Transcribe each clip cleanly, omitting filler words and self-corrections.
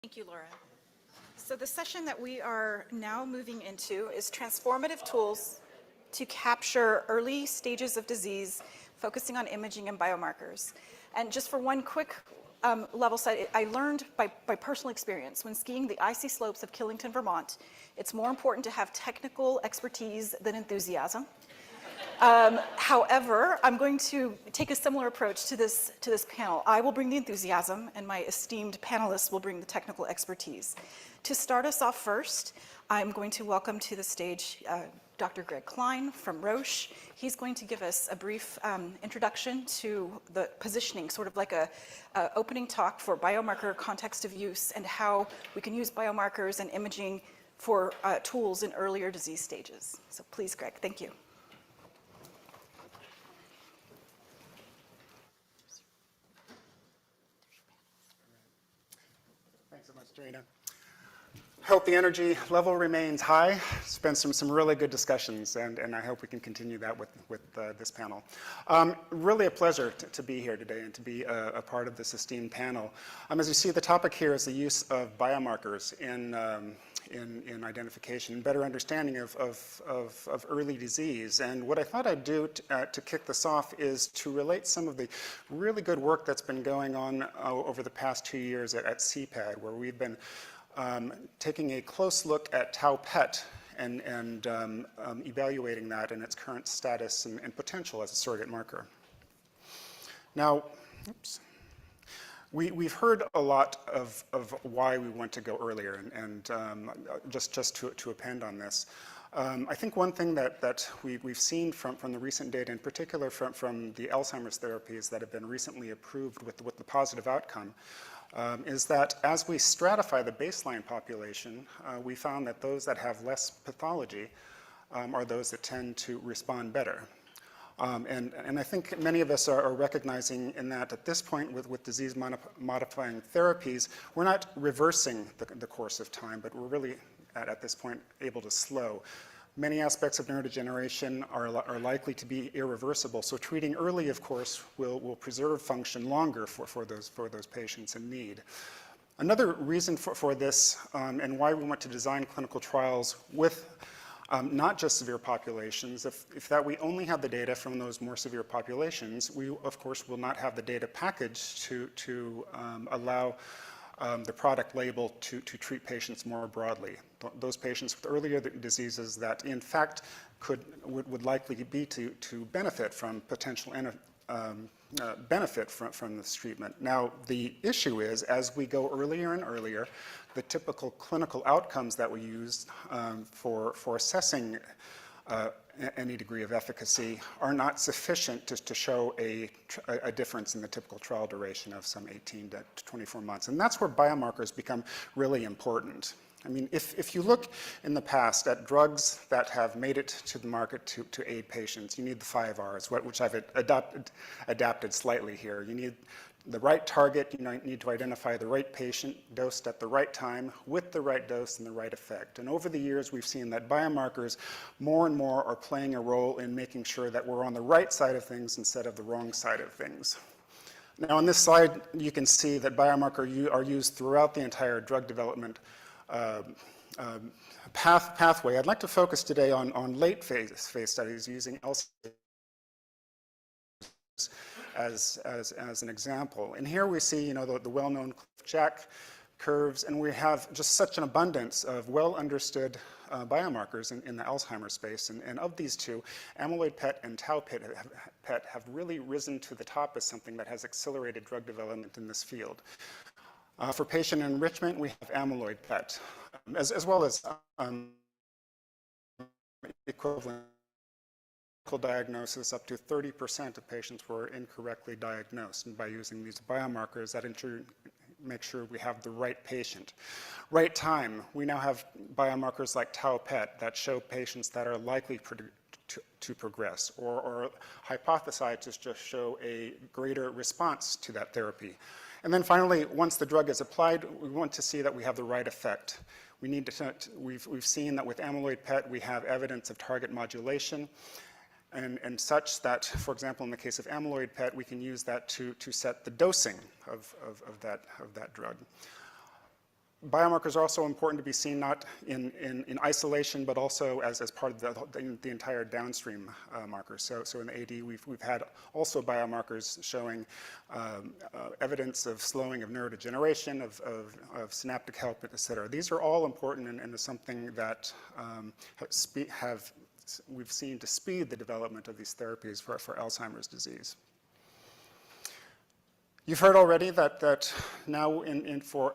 Thank you, Laura. So the session that we are now moving into is transformative tools to capture early stages of disease, focusing on imaging and biomarkers. And just for one quick level set, I learned by personal experience when skiing the icy slopes of Killington, Vermont, it's more important to have technical expertise than enthusiasm. However, I'm going to take a similar approach to this panel. I will bring the enthusiasm, and my esteemed panelists will bring the technical expertise. To start us off first, I'm going to welcome to the stage Dr. Greg Klein from Roche. He's going to give us a brief introduction to the positioning, sort of like a opening talk for biomarker context of use and how we can use biomarkers and imaging for tools in earlier disease stages. So please, Greg, thank you. Thanks so much, Terina. Hope the energy level remains high. It's been some really good discussions, and I hope we can continue that with this panel. Really a pleasure to be here today and to be a part of this esteemed panel. As you see, the topic here is the use of biomarkers in identification and better understanding of early disease. And what I thought I'd do to kick this off is to relate some of the really good work that's been going on over the past 2 years at CPAD, where we've been taking a close look at tau PET and evaluating that in its current status and potential as a surrogate marker. Now, we've heard a lot of why we want to go earlier, and just to append on this. I think one thing that we've seen from the recent data, in particular from the Alzheimer's therapies that have been recently approved with the positive outcome, is that as we stratify the baseline population, we found that those that have less pathology are those that tend to respond better. And I think many of us are recognizing in that at this point with disease-modifying therapies, we're not reversing the course of time, but we're really at this point able to slow. Many aspects of neurodegeneration are likely to be irreversible, so treating early, of course, will preserve function longer for those patients in need. Another reason for this and why we want to design clinical trials with not just severe populations, if that we only have the data from those more severe populations, we, of course, will not have the data packaged to allow the product label to treat patients more broadly. Those patients with earlier diseases that, in fact, would likely be to benefit from potential benefit from this treatment. Now, the issue is, as we go earlier and earlier, the typical clinical outcomes that we use for assessing any degree of efficacy are not sufficient to show a difference in the typical trial duration of some 18 to 24 months. And that's where biomarkers become really important. I mean, if you look in the past at drugs that have made it to the market to aid patients, you need the 5 Rs, which I've adapted slightly here. You need the right target, you need to identify the right patient dosed at the right time with the right dose and the right effect. And over the years, we've seen that biomarkers more and more are playing a role in making sure that we're on the right side of things instead of the wrong side of things. Now, on this slide, you can see that biomarkers are used throughout the entire drug development pathway. I'd like to focus today on late phase studies using Alzheimer's as an example. And here we see, the well-known Jack curves, and we have just such an abundance of well-understood biomarkers in the Alzheimer's space. And of these two, amyloid PET and tau PET have really risen to the top as something that has accelerated drug development in this field. For patient enrichment, we have amyloid PET, as well as equivalent diagnosis. Up to 30% of patients were incorrectly diagnosed, and by using these biomarkers that make sure we have the right patient. Right time, we now have biomarkers like tau PET that show patients that are likely to progress or hypothesized to just show a greater response to that therapy. And then finally, once the drug is applied, we want to see that we have the right effect. We've seen that with amyloid PET, we have evidence of target modulation, and such that, for example, in the case of amyloid PET, we can use that to set the dosing of that drug. Biomarkers are also important to be seen not in isolation, but also as part of the entire downstream markers. So in the AD, we've had also biomarkers showing evidence of slowing of neurodegeneration, of synaptic health, et cetera. These are all important and is something that we've seen to speed the development of these therapies for Alzheimer's disease. You've heard already that now for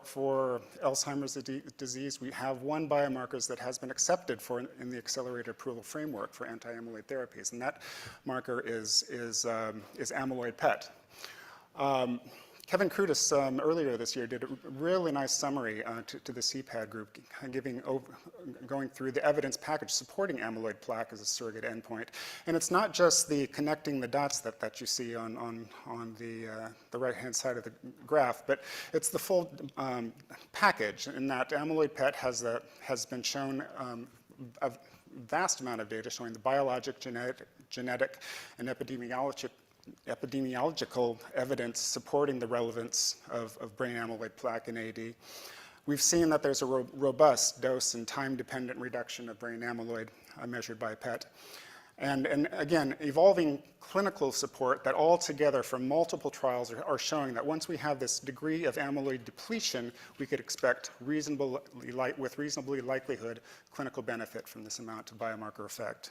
Alzheimer's disease, we have one biomarker that has been accepted in the accelerated approval framework for anti-amyloid therapies, and that marker is amyloid PET. Kevin Krutis earlier this year did a really nice summary to the CPAD group, going through the evidence package supporting amyloid plaque as a surrogate endpoint. And it's not just the connecting the dots that you see on the right-hand side of the graph, but it's the full package, in that amyloid PET has been shown a vast amount of data showing the biologic, genetic, and epidemiological evidence supporting the relevance of brain amyloid plaque in AD. We've seen that there's a robust dose and time-dependent reduction of brain amyloid measured by PET. And again, evolving clinical support that all together from multiple trials are showing that once we have this degree of amyloid depletion, we could expect with reasonably likelihood clinical benefit from this amount of biomarker effect.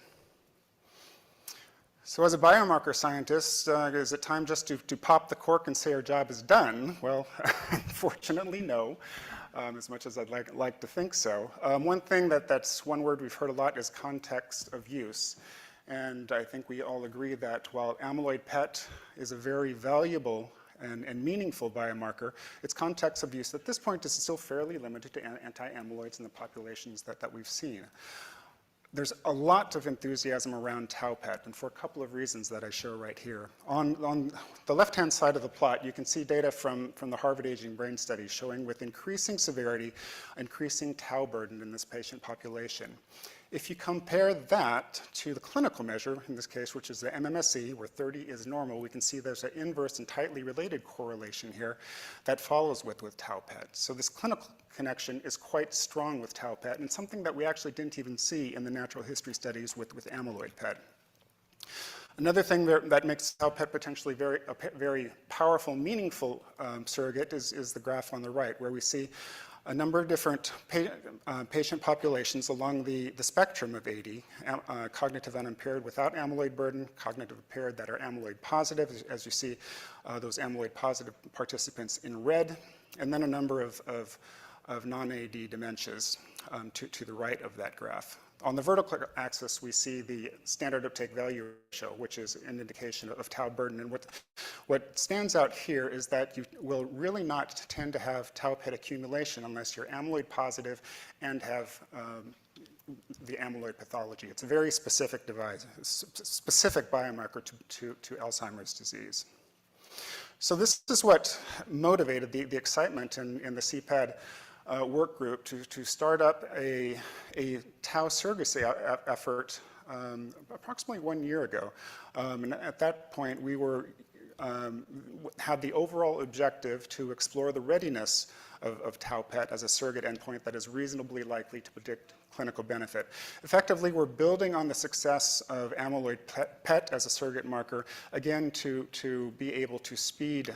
So as a biomarker scientist, is it time just to pop the cork and say our job is done? Well, unfortunately, no, as much as I'd like to think so. One thing that's one word we've heard a lot is context of use. And I think we all agree that while amyloid PET is a very valuable and meaningful biomarker, its context of use at this point is still fairly limited to anti-amyloids in the populations that we've seen. There's a lot of enthusiasm around tau PET, and for a couple of reasons that I show right here. On the left-hand side of the plot, you can see data from the Harvard Aging Brain Study showing with increasing severity, increasing tau burden in this patient population. If you compare that to the clinical measure, in this case, which is the MMSE, where 30 is normal, we can see there's an inverse and tightly related correlation here that follows with tau PET. So this clinical connection is quite strong with tau PET, and something that we actually didn't even see in the natural history studies with amyloid PET. Another thing that makes tau PET potentially a very powerful, meaningful surrogate is the graph on the right, where we see a number of different patient populations along the spectrum of AD, cognitive unimpaired without amyloid burden, cognitive impaired that are amyloid positive, as you see those amyloid positive participants in red, and then a number of non-AD dementias to the right of that graph. On the vertical axis, we see the standard uptake value ratio, which is an indication of tau burden. And what stands out here is that you will really not tend to have tau PET accumulation unless you're amyloid positive and have the amyloid pathology. It's a very specific specific biomarker to Alzheimer's disease. So this is what motivated the excitement in the CPAD work group to start up a tau surrogacy effort approximately 1 year ago. And at that point, we had the overall objective to explore the readiness of tau PET as a surrogate endpoint that is reasonably likely to predict clinical benefit. Effectively, we're building on the success of amyloid PET as a surrogate marker, again, to be able to speed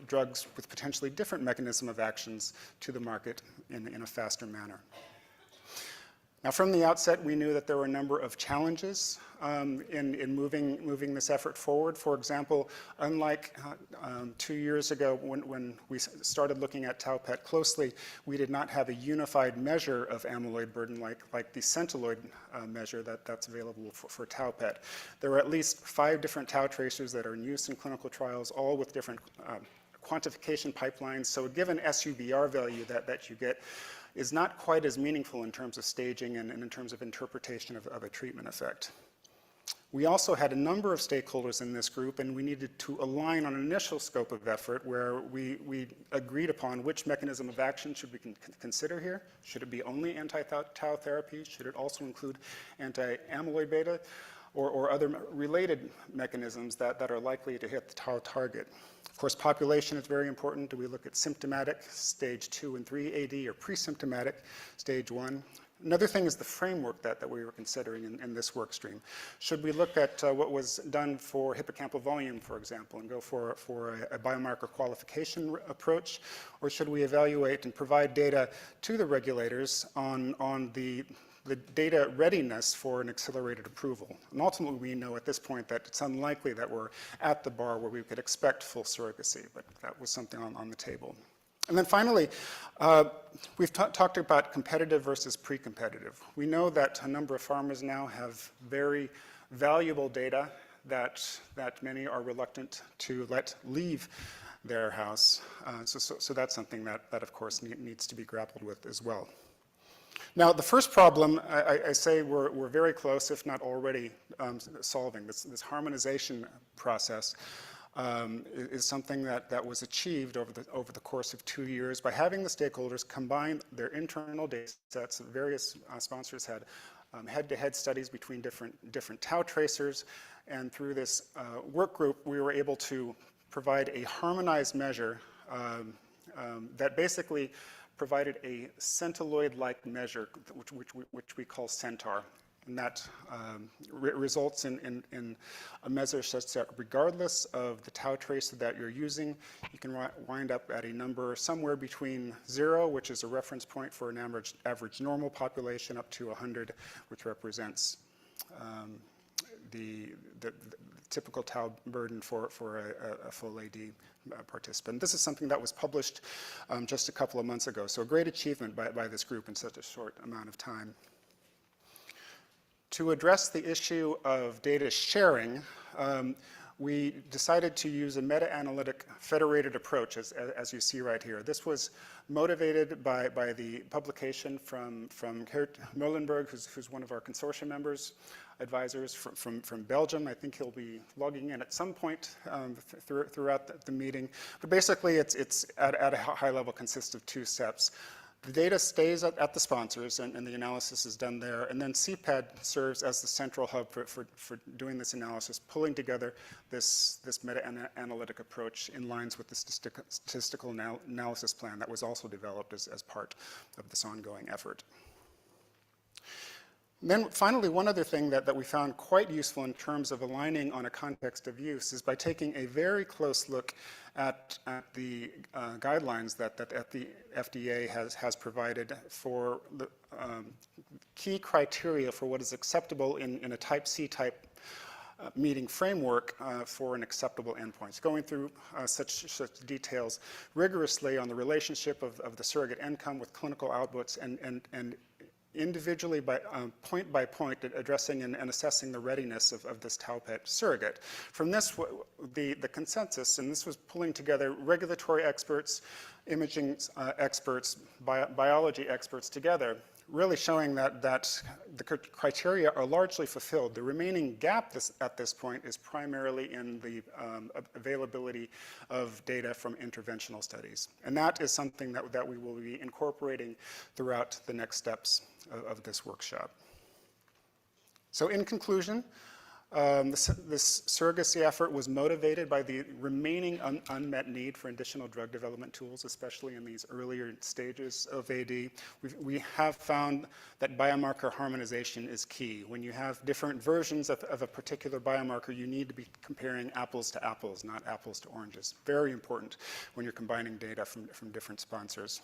drugs with potentially different mechanism of actions to the market in a faster manner. Now, from the outset, we knew that there were a number of challenges in moving this effort forward. For example, unlike 2 years ago when we started looking at tau PET closely, we did not have a unified measure of amyloid burden like the centiloid measure that's available for tau PET. There were at least 5 different tau tracers that are in use in clinical trials, all with different quantification pipelines. So a given SUVR value that you get is not quite as meaningful in terms of staging and in terms of interpretation of a treatment effect. We also had a number of stakeholders in this group, and we needed to align on an initial scope of effort where we agreed upon which mechanism of action should we consider here. Should it be only anti-tau therapy? Should it also include anti-amyloid beta? or other related mechanisms that are likely to hit the tau target. Of course, population is very important. Do we look at symptomatic, stage 2 and 3 AD, or pre-symptomatic, stage 1? Another thing is the framework that we were considering in this work stream. Should we look at what was done for hippocampal volume, for example, and go for a biomarker qualification approach? Or should we evaluate and provide data to the regulators on the data readiness for an accelerated approval? And ultimately, we know at this point that it's unlikely that we're at the bar where we could expect full surrogacy, but that was something on the table. And then finally, we've talked about competitive versus pre-competitive. We know that a number of pharmas now have very valuable data that many are reluctant to let leave their house. So that's something that of course needs to be grappled with as well. Now, the first problem, I say we're very close, if not already solving. This harmonization process is something that was achieved over the course of 2 years by having the stakeholders combine their internal data sets. Various sponsors had head-to-head studies between different tau tracers, and through this work group, we were able to provide a harmonized measure that basically provided a centilloid-like measure, which we call CENTAR. And that results in a measure such that regardless of the tau tracer that you're using, you can wind up at a number somewhere between 0, which is a reference point for an average normal population, up to 100, which represents the typical tau burden for a full AD participant. This is something that was published just a couple of months ago, so a great achievement by this group in such a short amount of time. To address the issue of data sharing, we decided to use a meta-analytic federated approach, as you see right here. This was motivated by the publication from Geert Molenberg, who's one of our consortium members, advisors from Belgium. I think he'll be logging in at some point throughout the meeting. But basically, it's at a high level consists of 2 steps. The data stays at the sponsors, and the analysis is done there. And then CPAD serves as the central hub for doing this analysis, pulling together this meta-analytic approach in lines with the statistical analysis plan that was also developed as part of this ongoing effort. And then finally, one other thing that we found quite useful in terms of aligning on a context of use is by taking a very close look at the guidelines that the FDA has provided for the key criteria for what is acceptable in a type C type meeting framework for an acceptable endpoint. So going through such details rigorously on the relationship of the surrogate endpoint with clinical outputs and individually by point addressing and assessing the readiness of this tau PET surrogate. From this, the consensus, and this was pulling together regulatory experts, imaging experts, biology experts together, really showing that the criteria are largely fulfilled. The remaining gap at this point is primarily in the availability of data from interventional studies. And that is something that we will be incorporating throughout the next steps of this workshop. So in conclusion, this surrogacy effort was motivated by the remaining unmet need for additional drug development tools, especially in these earlier stages of AD. We have found that biomarker harmonization is key. When you have different versions of a particular biomarker, you need to be comparing apples to apples, not apples to oranges. Very important when you're combining data from different sponsors.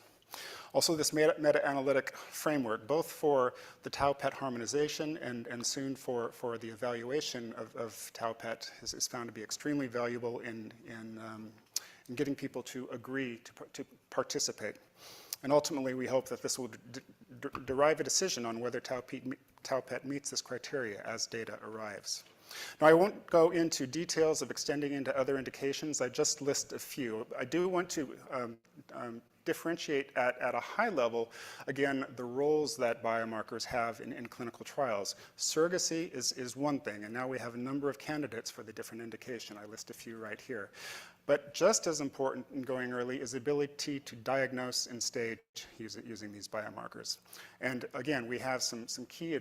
Also, this meta-analytic framework, both for the tau PET harmonization and soon for the evaluation of tau PET, is found to be extremely valuable in getting people to agree to participate. And ultimately, we hope that this will derive a decision on whether tau PET meets this criteria as data arrives. Now, I won't go into details of extending into other indications. I just list a few. I do want to differentiate at a high level, again, the roles that biomarkers have in clinical trials. Surrogacy is one thing, and now we have a number of candidates for the different indication. I list a few right here. But just as important in going early is the ability to diagnose and stage using these biomarkers. And again, we have some key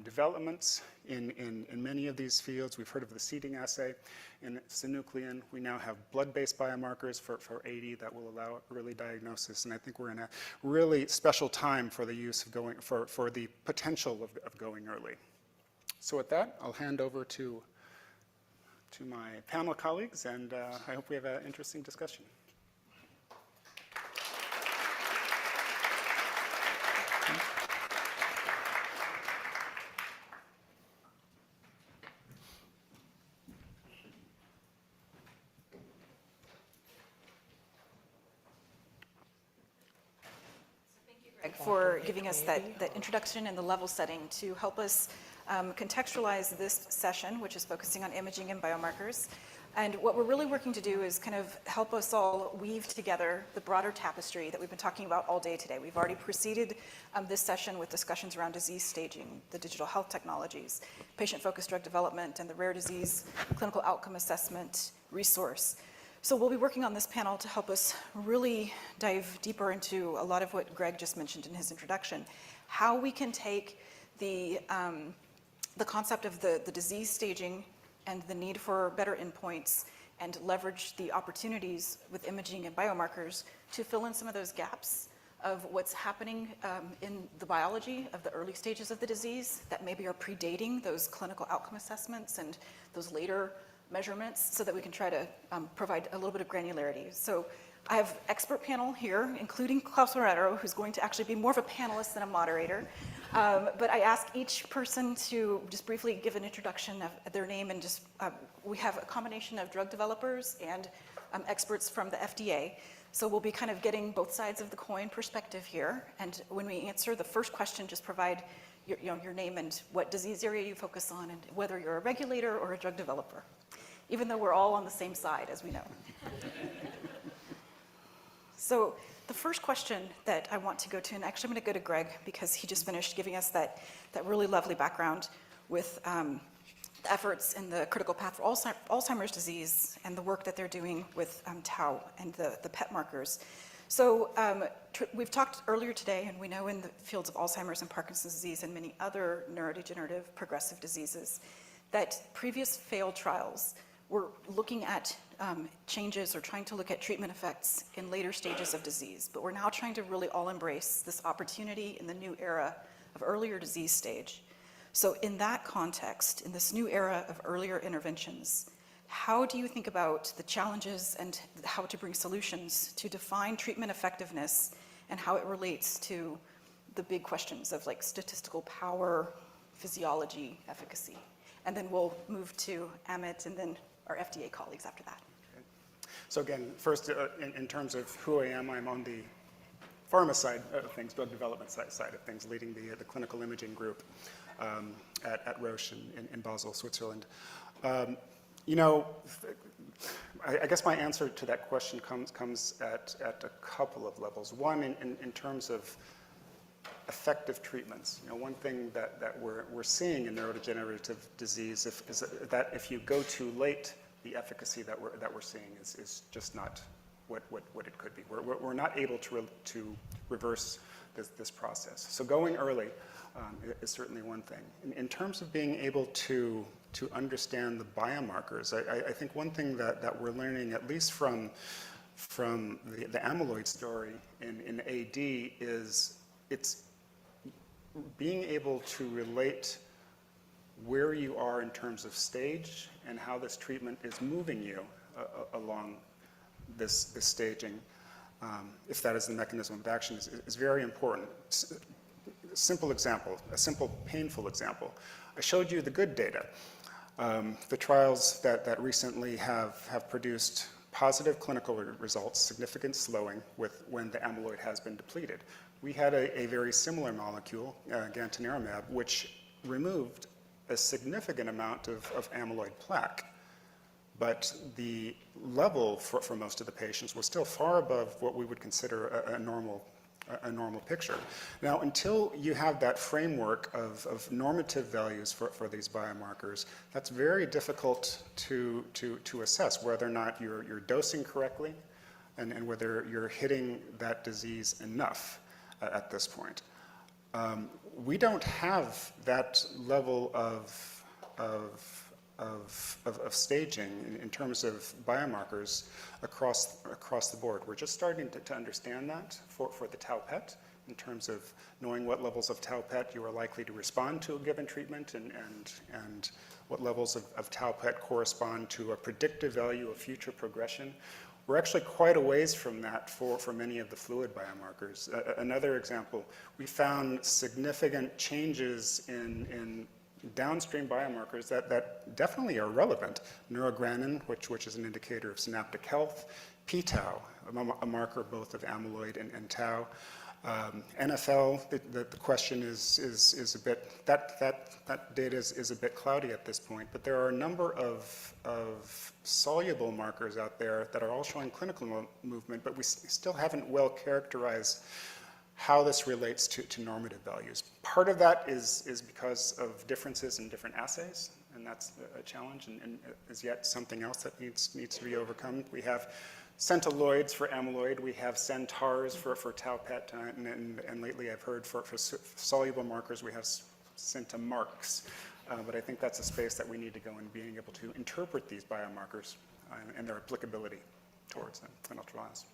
developments in many of these fields. We've heard of the seeding assay in synuclein. We now have blood-based biomarkers for AD that will allow early diagnosis. And I think we're in a really special time for the use of for the potential of going early. So with that, I'll hand over to my panel colleagues, and I hope we have an interesting discussion. Greg, for giving us that introduction and the level setting to help us contextualize this session, which is focusing on imaging and biomarkers. And what we're really working to do is kind of help us all weave together the broader tapestry that we've been talking about all day today. We've already preceded this session with discussions around disease staging, the digital health technologies, patient-focused drug development, and the rare disease clinical outcome assessment resource. So we'll be working on this panel to help us really dive deeper into a lot of what Greg just mentioned in his introduction, how we can take the concept of the disease staging and the need for better endpoints and leverage the opportunities with imaging and biomarkers to fill in some of those gaps of what's happening in the biology of the early stages of the disease that maybe are predating those clinical outcome assessments and those later measurements, so that we can try to provide a little bit of granularity. So I have expert panel here, including Klaus Romero, who's going to actually be more of a panelist than a moderator. But I ask each person to just briefly give an introduction of their name, and just, we have a combination of drug developers and experts from the FDA. So we'll be kind of getting both sides of the coin perspective here. And when we answer the first question, just provide your name and what disease area you focus on, and whether you're a regulator or a drug developer, even though we're all on the same side, as we know. So the first question that I want to go to, and actually I'm going to go to Greg because he just finished giving us that really lovely background with the efforts in the critical path for Alzheimer's disease and the work that they're doing with tau and the PET markers. So we've talked earlier today, and we know in the fields of Alzheimer's and Parkinson's disease and many other neurodegenerative progressive diseases that previous failed trials were looking at changes or trying to look at treatment effects in later stages of disease. But we're now trying to really all embrace this opportunity in the new era of earlier disease stage. So in that context, in this new era of earlier interventions, how do you think about the challenges and how to bring solutions to define treatment effectiveness and how it relates to the big questions of like statistical power, physiology, efficacy? And then we'll move to Amit and then our FDA colleagues after that. Okay. So again, first, in terms of who I am, I'm on the pharma side of things, drug development side of things, leading the clinical imaging group at Roche in Basel, Switzerland. You know, I guess my answer to that question comes at a couple of levels. One, in terms of effective treatments. You know, one thing that we're seeing in neurodegenerative disease is that if you go too late, the efficacy that we're seeing is just not what it could be. We're not able to reverse this process. So going early is certainly one thing. In terms of being able to understand the biomarkers, I think one thing that we're learning, at least from the amyloid story in AD, is it's being able to relate where you are in terms of stage and how this treatment is moving you along this staging, if that is the mechanism of action, is very important. Simple example, a simple painful example. I showed you the good data. The trials that recently have produced positive clinical results, significant slowing when the amyloid has been depleted. We had a very similar molecule, gantenerumab, which removed a significant amount of amyloid plaque. But the level for most of the patients was still far above what we would consider a normal a normal picture. Now, until you have that framework of normative values for these biomarkers, that's very difficult to assess whether or not you're dosing correctly and whether you're hitting that disease enough at this point. We don't have that level of staging in terms of biomarkers across the board. We're just starting to understand that for the tau PET, in terms of knowing what levels of tau PET you are likely to respond to a given treatment and what levels of tau PET correspond to a predictive value of future progression. We're actually quite a ways from that for many of the fluid biomarkers. Another example, we found significant changes in downstream biomarkers that definitely are relevant. Neurogranin, which is an indicator of synaptic health, p-tau, a marker both of amyloid and tau. NFL, the question is a bit, that data is a bit cloudy at this point, but there are a number of soluble markers out there that are all showing clinical movement, but we still haven't well characterized how this relates to normative values. Part of that is because of differences in different assays, and that's a challenge and is yet something else that needs to be overcome. We have centiloids for amyloid, we have centars for tau PET, and lately I've heard for soluble markers we have centimarks, but I think that's a space that we need to go in being able to interpret these biomarkers and their applicability towards clinical trials.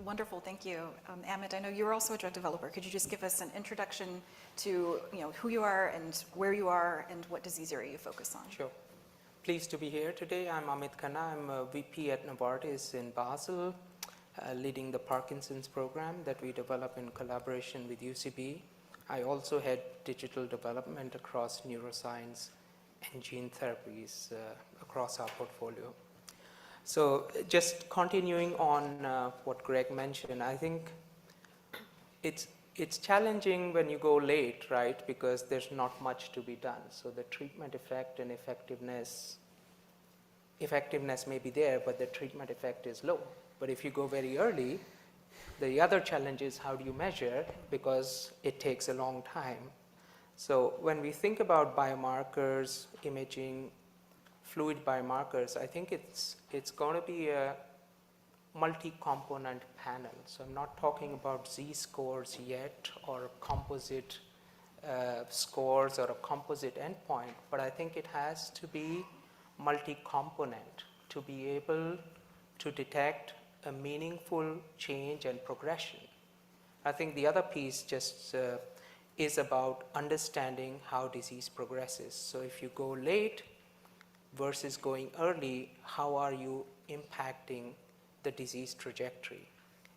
Wonderful, thank you. Amit, I know you're also a drug developer. Could you just give us an introduction to who you are and where you are and what disease area you focus on? Sure. Pleased to be here today. I'm Amit Khanna. I'm a VP at Novartis in Basel, leading the Parkinson's program that we develop in collaboration with UCB. I also head digital development across neuroscience and gene therapies across our portfolio. So just continuing on what Greg mentioned, I think it's challenging when you go late, right? Because there's not much to be done. So the treatment effect and effectiveness may be there, but the treatment effect is low. But if you go very early, the other challenge is how do you measure, because it takes a long time. So when we think about biomarkers, imaging, fluid biomarkers, I think it's going to be a multi-component panel. So I'm not talking about Z-scores yet or composite scores or a composite endpoint, but I think it has to be multi-component to be able to detect a meaningful change and progression. I think the other piece just is about understanding how disease progresses. So if you go late versus going early, how are you impacting the disease trajectory?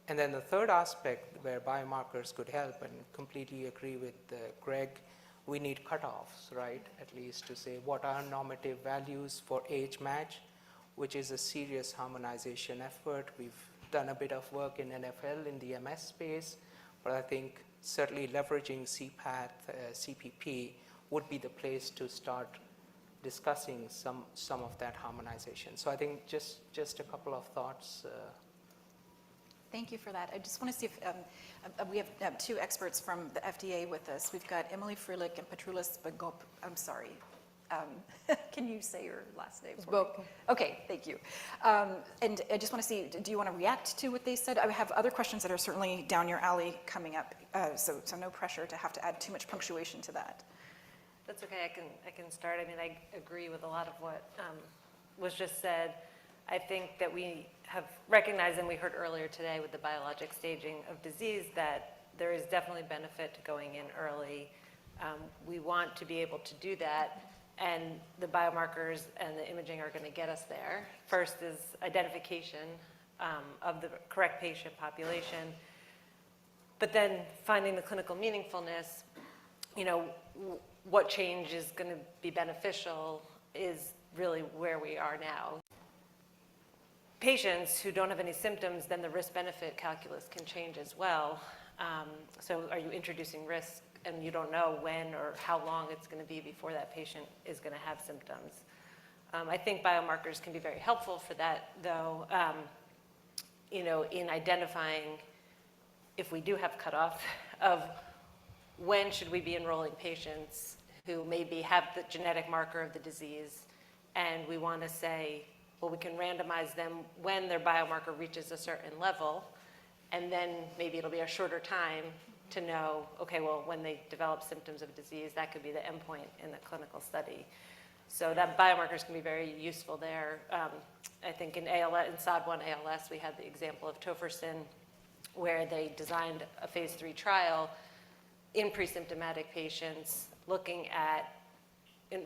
And then the third aspect where biomarkers could help, and completely agree with Greg, we need cutoffs, right? At least to say what are normative values for age match, which is a serious harmonization effort. We've done a bit of work in NFL in the MS space, but I think certainly leveraging CPAT, CPP would be the place to start discussing some of that harmonization. So I think just a couple of thoughts. Thank you for that. I just want to see if we have two experts from the FDA with us. We've got Emily Freilich and Petrulis Bagop. I'm sorry. Can you say your last name for me? Okay, thank you. And I just want to see, do you want to react to what they said? I have other questions that are certainly down your alley coming up, so no pressure to have to add too much punctuation to that. That's okay, I can start. I mean, I agree with a lot of what was just said. I think that we have recognized, and we heard earlier today with the biologic staging of disease, that there is definitely benefit to going in early. We want to be able to do that, and the biomarkers and the imaging are going to get us there. First is identification of the correct patient population, but then finding the clinical meaningfulness, what change is going to be beneficial is really where we are now. Patients who don't have any symptoms, then the risk-benefit calculus can change as well. So are you introducing risk and you don't know when or how long it's going to be before that patient is going to have symptoms? I think biomarkers can be very helpful for that, though, in identifying if we do have cutoff, of when should we be enrolling patients who maybe have the genetic marker of the disease, and we want to say, well, we can randomize them when their biomarker reaches a certain level, and then maybe it'll be a shorter time to know, okay, well, when they develop symptoms of disease, that could be the endpoint in the clinical study. So that biomarkers can be very useful there. I think in ALS, in SOD1 ALS, we had the example of tofersen, where they designed a phase 3 trial in pre-symptomatic patients, looking at,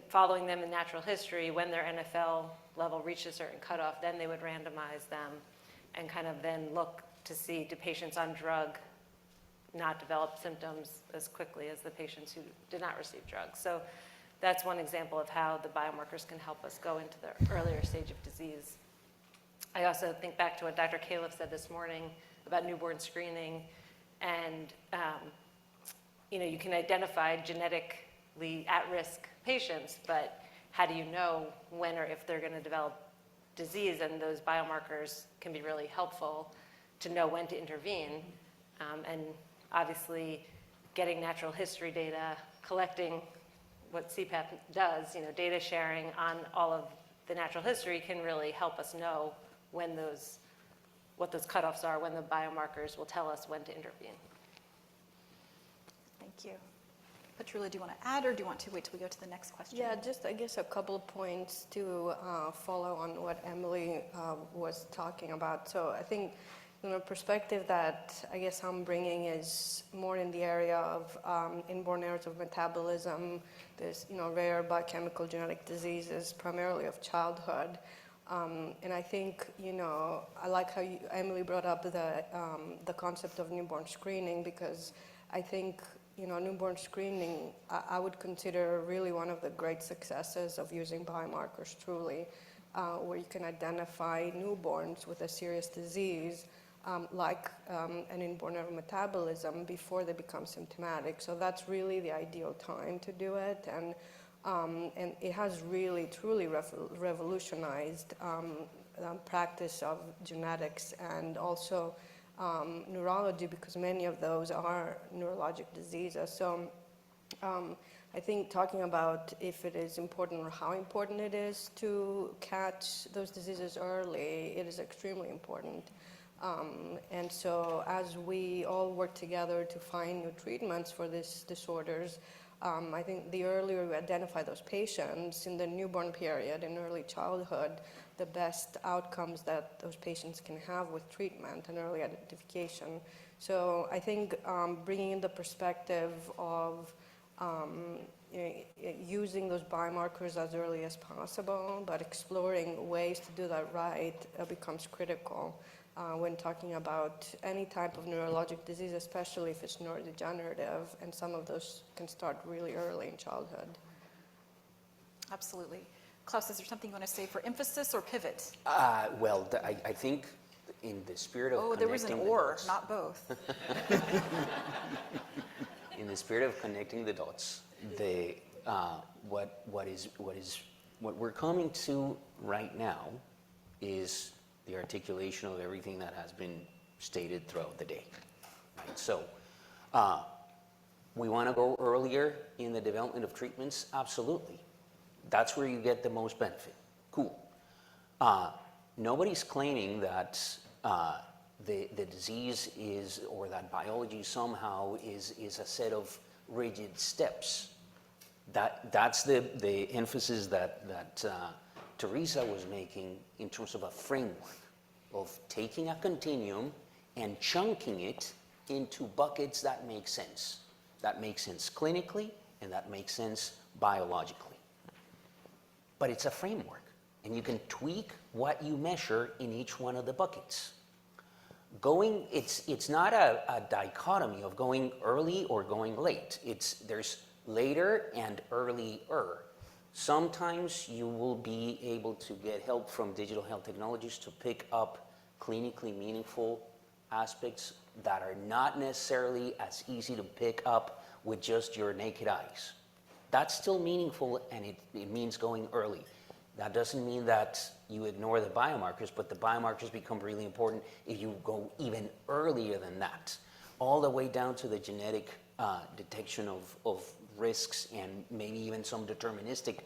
following them in natural history, when their NFL level reached a certain cutoff, then they would randomize them and kind of then look to see, do patients on drug not develop symptoms as quickly as the patients who did not receive drugs. So that's one example of how the biomarkers can help us go into the earlier stage of disease. I also think back to what Dr. Califf said this morning about newborn screening, and you can identify genetically at-risk patients, but how do you know when or if they're going to develop disease? And those biomarkers can be really helpful to know when to intervene. And obviously, getting natural history data, collecting what CPAP does, data sharing on all of the natural history can really help us know when what those cutoffs are, when the biomarkers will tell us when to intervene. Thank you. Petrula, do you want to add, or do you want to wait till we go to the next question? Yeah, just I guess a couple of points to follow on what Emily was talking about. So I think a perspective that I guess I'm bringing is more in the area of inborn errors of metabolism. There's rare biochemical genetic diseases, primarily of childhood. And I think, I like how Emily brought up the concept of newborn screening, because I think, newborn screening, I would consider really one of the great successes of using biomarkers, truly, where you can identify newborns with a serious disease, like an inborn error of metabolism, before they become symptomatic. So that's really the ideal time to do it. And it has really, truly revolutionized practice of genetics and also neurology, because many of those are neurologic diseases. So I think talking about if it is important or how important it is to catch those diseases early, it is extremely important. And so as we all work together to find new treatments for these disorders, I think the earlier we identify those patients in the newborn period, in early childhood, the best outcomes that those patients can have with treatment and early identification. So I think bringing in the perspective of using those biomarkers as early as possible, but exploring ways to do that right becomes critical when talking about any type of neurologic disease, especially if it's neurodegenerative, and some of those can start really early in childhood. Absolutely. Klaus, is there something you want to say for emphasis or pivot? Well, I think in the spirit of Oh, there was an or, dots, not both. in the spirit of connecting the dots, what we're coming to right now is the articulation of everything that has been stated throughout the day. Right? So, we want to go earlier in the development of treatments? Absolutely. That's where you get the most benefit. Cool. Nobody's claiming that the disease is, or that biology somehow is a set of rigid steps. That's the emphasis that Teresa was making in terms of a framework of taking a continuum and chunking it into buckets that make sense. That makes sense clinically, and that makes sense biologically. But it's a framework, and you can tweak what you measure in each one of the buckets. It's not a dichotomy of going early or going late. There's later and earlier. Sometimes you will be able to get help from digital health technologies to pick up clinically meaningful aspects that are not necessarily as easy to pick up with just your naked eyes. That's still meaningful, and it means going early. That doesn't mean that you ignore the biomarkers, but the biomarkers become really important if you go even earlier than that. all the way down to the genetic detection of risks and maybe even some deterministic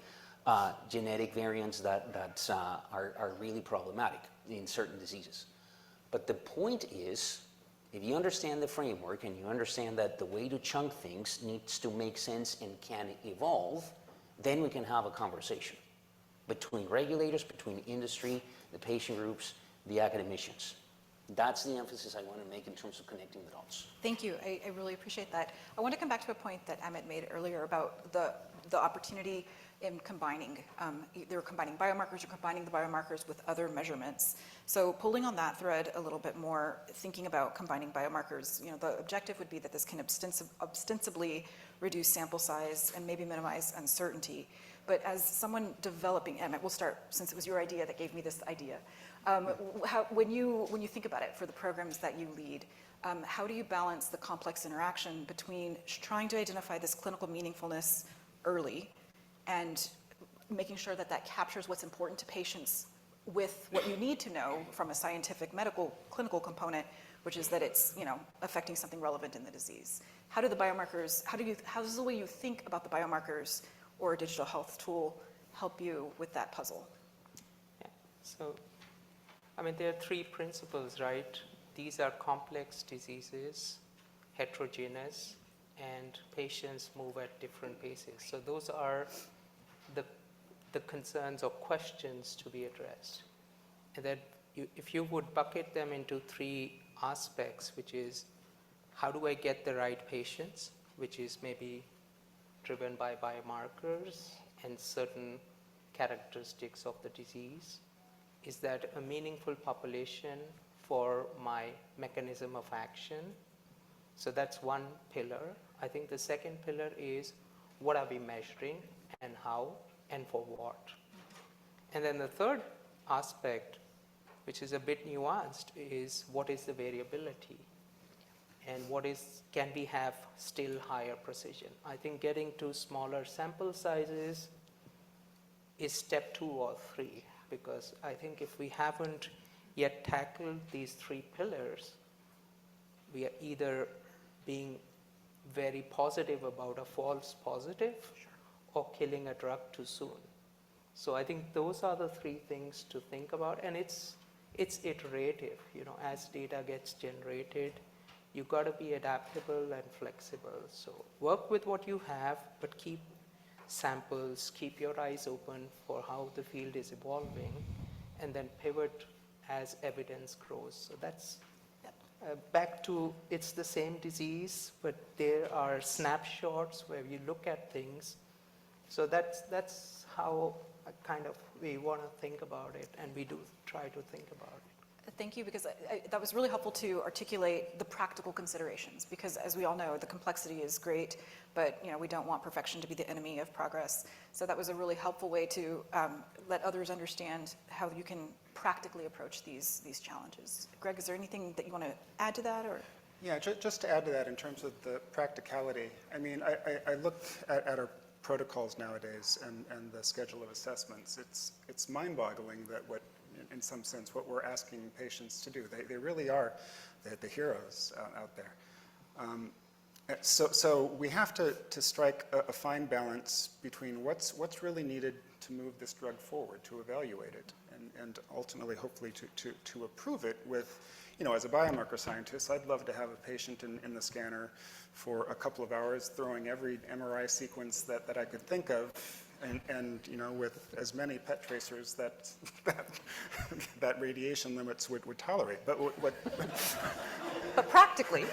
genetic variants that are really problematic in certain diseases. But the point is, if you understand the framework and you understand that the way to chunk things needs to make sense and can evolve, then we can have a conversation between regulators, between industry, the patient groups, the academicians. That's the emphasis I want to make in terms of connecting the dots. Thank you. I really appreciate that. I want to come back to a point that Amit made earlier about the opportunity in combining, either combining biomarkers or combining the biomarkers with other measurements. So pulling on that thread a little bit more, thinking about combining biomarkers, the objective would be that this can ostensibly reduce sample size and maybe minimize uncertainty. But as someone developing, Amit, we'll start, since it was your idea that gave me this idea. When you think about it for the programs that you lead, how do you balance the complex interaction between trying to identify this clinical meaningfulness early and making sure that that captures what's important to patients with what you need to know from a scientific, medical, clinical component, which is that it's affecting something relevant in the disease? How do the biomarkers, how does the way you think about the biomarkers or a digital health tool help you with that puzzle? Yeah. So, there are three principles, right? These are complex diseases, heterogeneous, and patients move at different paces. So those are the concerns or questions to be addressed. And that if you would bucket them into three aspects, which is how do I get the right patients, which is maybe driven by biomarkers and certain characteristics of the disease. Is that a meaningful population for my mechanism of action? So that's one pillar. I think the second pillar is what are we measuring and how and for what? And then the third aspect, which is a bit nuanced, is what is the variability? And can we have still higher precision? I think getting to smaller sample sizes is step 2 or 3, because I think if we haven't yet tackled these three pillars, we are either being very positive about a false positive or killing a drug too soon. So I think those are the three things to think about, and it's iterative. As data gets generated, you got to be adaptable and flexible. So work with what you have, but keep samples, keep your eyes open for how the field is evolving, and then pivot as evidence grows. So that's back to, it's the same disease, but there are snapshots where you look at things. So that's how we want to think about it, and we do try to think about it. Thank you, because that was really helpful to articulate the practical considerations, because as we all know, the complexity is great, but we don't want perfection to be the enemy of progress. So that was a really helpful way to let others understand how you can practically approach these challenges. Greg, is there anything that you want to add to that? Or? Yeah, just to add to that in terms of the practicality, I looked at our protocols nowadays and the schedule of assessments. It's mind-boggling that in some sense, what we're asking patients to do. They really are the heroes out there. So we have to strike a fine balance between what's really needed to move this drug forward, to evaluate it, and ultimately, hopefully, to approve it with, as a biomarker scientist, I'd love to have a patient in the scanner for a couple of hours, throwing every MRI sequence that I could think of, and with as many PET tracers that radiation limits would tolerate. But But practically.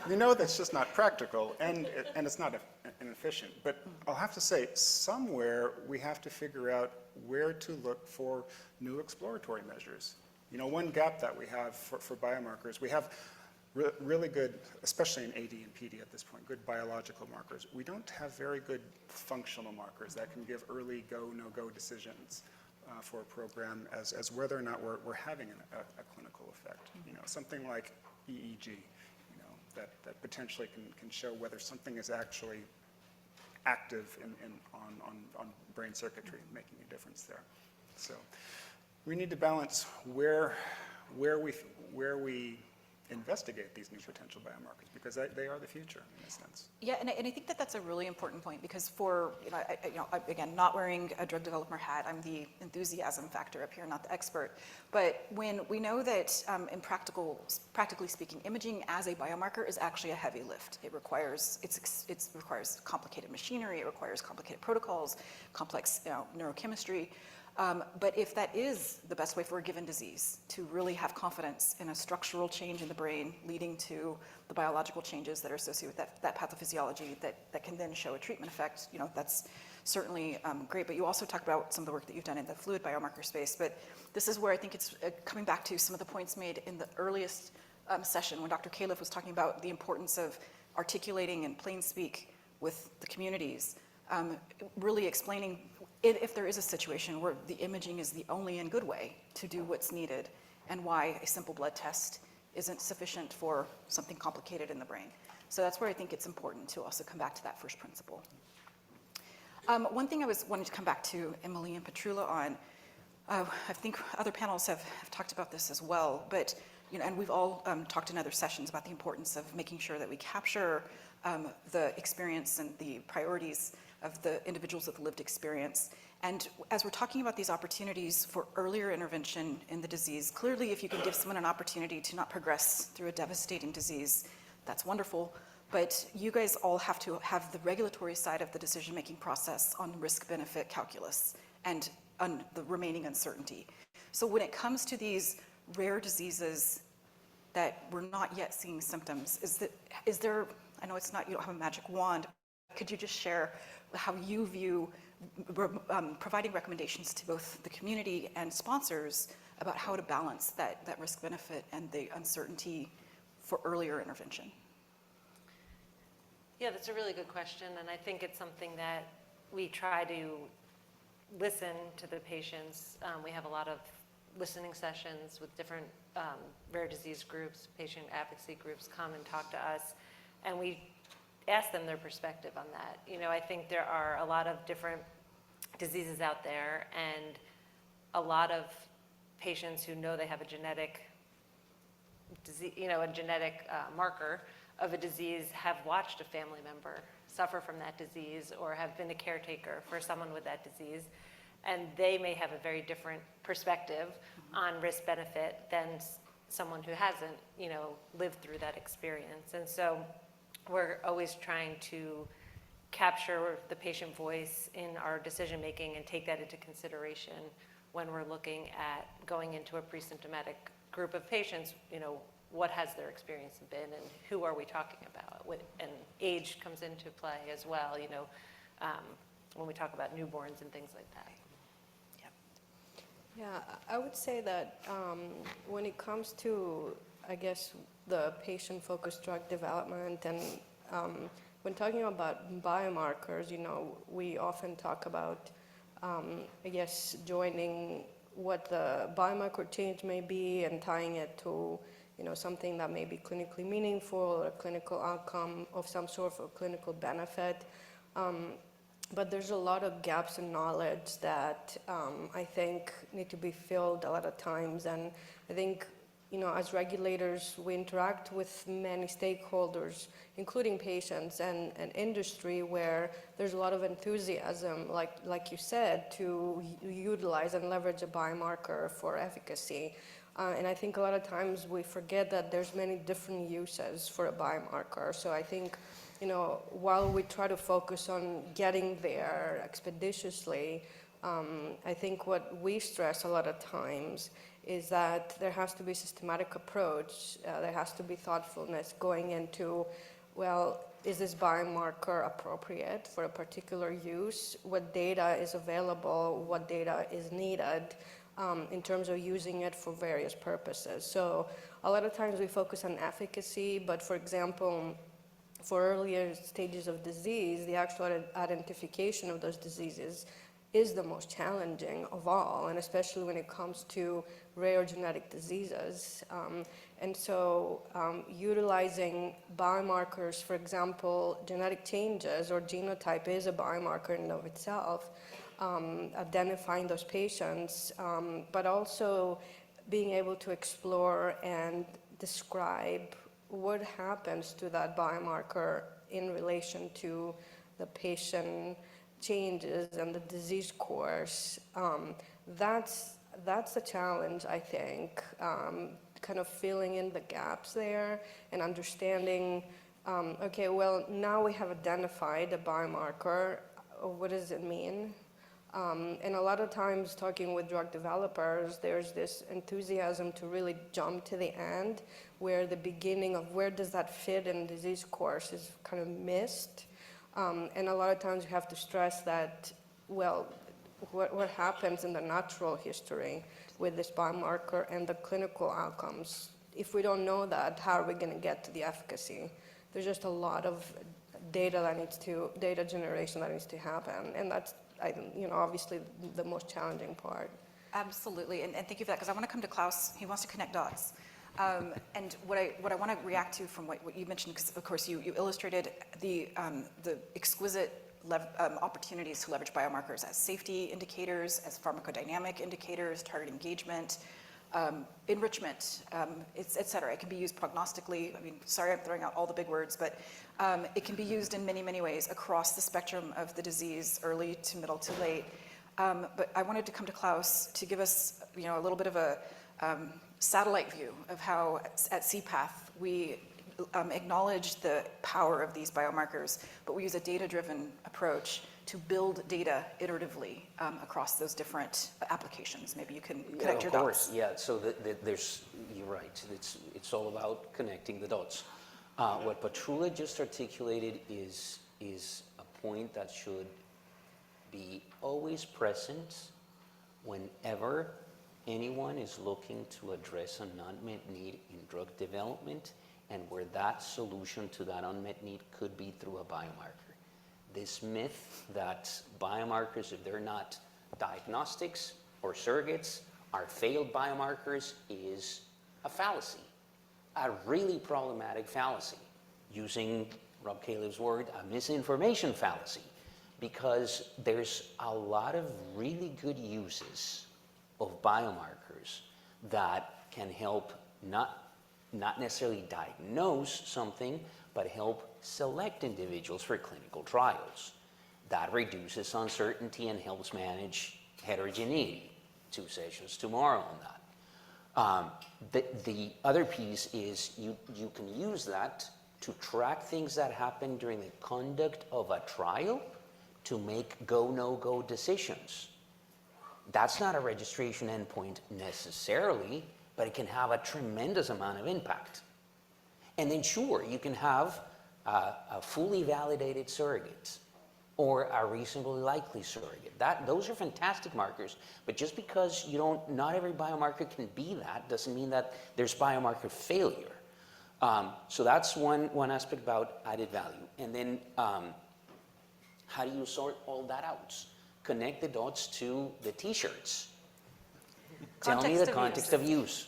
That's just not practical, and it's not inefficient. But I'll have to say, somewhere we have to figure out where to look for new exploratory measures. One gap that we have for biomarkers, we have really good, especially in AD and PD at this point, good biological markers. We don't have very good functional markers that can give early go, no-go decisions for a program as whether or not we're having a clinical effect. Something like EEG, that potentially can show whether something is actually active on brain circuitry, making a difference there. So we need to balance where we investigate these new potential biomarkers, because they are the future in a sense. Yeah, and I think that that's a really important point, because for, again, not wearing a drug developer hat, I'm the enthusiasm factor up here, not the expert. But when we know that practically speaking, imaging as a biomarker is actually a heavy lift. It requires complicated machinery, it requires complicated protocols, complex neurochemistry. But if that is the best way for a given disease, to really have confidence in a structural change in the brain leading to the biological changes that are associated with that pathophysiology that can then show a treatment effect, that's certainly great. But you also talk about some of the work that you've done in the fluid biomarker space. But this is where I think it's coming back to some of the points made in the earliest session when Dr. Califf was talking about the importance of articulating in plain speak with the communities, really explaining if there is a situation where the imaging is the only and good way to do what's needed, and why a simple blood test isn't sufficient for something complicated in the brain. So that's where I think it's important to also come back to that first principle. One thing I wanted to come back to Emily and Petrula on, I think other panels have talked about this as well, but and we've all talked in other sessions about the importance of making sure that we capture the experience and the priorities of the individuals with lived experience. And as we're talking about these opportunities for earlier intervention in the disease, clearly if you can give someone an opportunity to not progress through a devastating disease, that's wonderful. But you guys all have to have the regulatory side of the decision-making process on risk-benefit calculus and on the remaining uncertainty. So when it comes to these rare diseases that we're not yet seeing symptoms, is there, I know it's not, you don't have a magic wand, could you just share how you view providing recommendations to both the community and sponsors about how to balance that risk-benefit and the uncertainty for earlier intervention? Yeah, that's a really good question, and I think it's something that we try to listen to the patients. We have a lot of listening sessions with different rare disease groups, patient advocacy groups come and talk to us, and we ask them their perspective on that. I think there are a lot of different diseases out there, and a lot of patients who know they have a genetic disease, a genetic marker of a disease, have watched a family member suffer from that disease or have been a caretaker for someone with that disease, and they may have a very different perspective on risk-benefit than someone who hasn't, lived through that experience. And so we're always trying to capture the patient voice in our decision-making and take that into consideration when we're looking at going into a pre-symptomatic group of patients. What has their experience been and who are we talking about? And age comes into play as well, when we talk about newborns and things like that. Yeah, I would say that when it comes to, I guess, the patient-focused drug development, and when talking about biomarkers, we often talk about, I guess, joining what the biomarker change may be and tying it to, something that may be clinically meaningful or a clinical outcome of some sort of clinical benefit. But there's a lot of gaps in knowledge that I think need to be filled a lot of times. And I think, as regulators, we interact with many stakeholders, including patients and industry, where there's a lot of enthusiasm, like you said, to utilize and leverage a biomarker for efficacy. And I think a lot of times we forget that there's many different uses for a biomarker. So I think, while we try to focus on getting there expeditiously, I think what we stress a lot of times is that there has to be systematic approach, there has to be thoughtfulness going into, well, is this biomarker appropriate for a particular use? What data is available? What data is needed in terms of using it for various purposes? So a lot of times we focus on efficacy, but for example, for earlier stages of disease, the actual identification of those diseases is the most challenging of all, and especially when it comes to rare genetic diseases. And so utilizing biomarkers, for example, genetic changes or genotype is a biomarker in and of itself, identifying those patients, but also being able to explore and describe what happens to that biomarker in relation to the patient changes and the disease course. That's a challenge, I think, kind of filling in the gaps there and understanding, okay, well, now we have identified a biomarker. What does it mean? And a lot of times talking with drug developers, there's this enthusiasm to really jump to the end, where the beginning of where does that fit in disease course is kind of missed. And a lot of times you have to stress that, well, what happens in the natural history with this biomarker and the clinical outcomes? If we don't know that, how are we going to get to the efficacy? There's just a lot of data generation that needs to happen, and that's, obviously the most challenging part. Absolutely, and thank you for that, because I want to come to Klaus. He wants to connect dots. And what I want to react to from what you mentioned, because of course you illustrated the exquisite opportunities to leverage biomarkers as safety indicators, as pharmacodynamic indicators, target engagement, enrichment, et cetera. It can be used prognostically. I mean, sorry, I'm throwing out all the big words, but it can be used in many, many ways across the spectrum of the disease, early to middle to late. But I wanted to come to Klaus to give us, a little bit of a satellite view of how at CPATH we acknowledge the power of these biomarkers, but we use a data-driven approach to build data iteratively across those different applications. Maybe you can connect your dots. Of course, yeah. So you're right. It's all about connecting the dots. What Petrula just articulated is a point that should be always present whenever anyone is looking to address an unmet need in drug development, and where that solution to that unmet need could be through a biomarker. This myth that biomarkers, if they're not diagnostics or surrogates, are failed biomarkers is a fallacy, a really problematic fallacy. Using Rob Caleb's word, a misinformation fallacy, because there's a lot of really good uses of biomarkers that can help not necessarily diagnose something, but help select individuals for clinical trials. That reduces uncertainty and helps manage heterogeneity. 2 sessions tomorrow on that. The other piece is you can use that to track things that happen during the conduct of a trial to make go, no-go decisions. That's not a registration endpoint necessarily, but it can have a tremendous amount of impact. And then sure, you can have a fully validated surrogate or a reasonably likely surrogate. Those are fantastic markers, but just because not every biomarker can be that doesn't mean that there's biomarker failure. So that's one aspect about added value. And then how do you sort all that out? Connect the dots to the t-shirts. Tell me the context of use.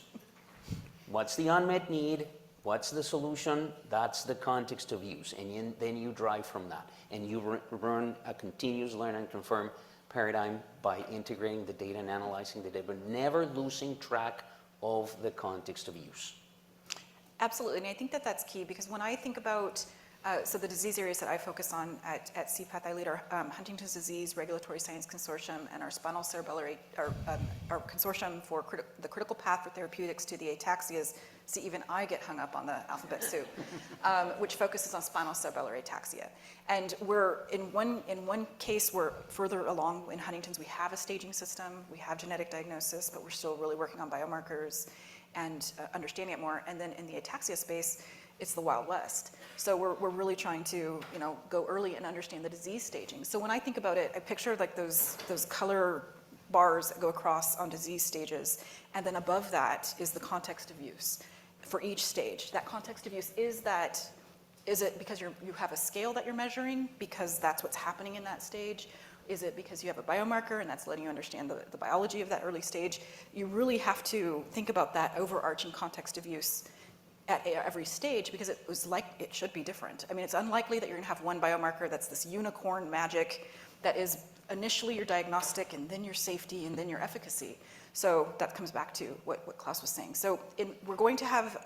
What's the unmet need? What's the solution? That's the context of use. And then you drive from that. And you run a continuous learn and confirm paradigm by integrating the data and analyzing the data, but never losing track of the context of use. Absolutely, and I think that's key, because when I think about so the disease areas that I focus on at CPATH, I lead our Huntington's Disease Regulatory Science Consortium and our spinal cerebellar, our consortium for the critical path for therapeutics to the Ataxias. See, even I get hung up on the alphabet soup, which focuses on spinal cerebellar ataxia. And we're in one case, we're further along in Huntington's. We have a staging system, we have genetic diagnosis, but we're still really working on biomarkers and understanding it more. And then in the ataxia space, it's the Wild West. So we're really trying to go early and understand the disease staging. So when I think about it, I picture like those color bars that go across on disease stages, and then above that is the context of use for each stage. That context of use is it because you have a scale that you're measuring because that's what's happening in that stage? Is it because you have a biomarker and that's letting you understand the biology of that early stage? You really have to think about that overarching context of use at every stage, because it should be different. I mean, it's unlikely that you're gonna have one biomarker that's this unicorn magic that is initially your diagnostic and then your safety and then your efficacy. So that comes back to what Klaus was saying. So we're going to have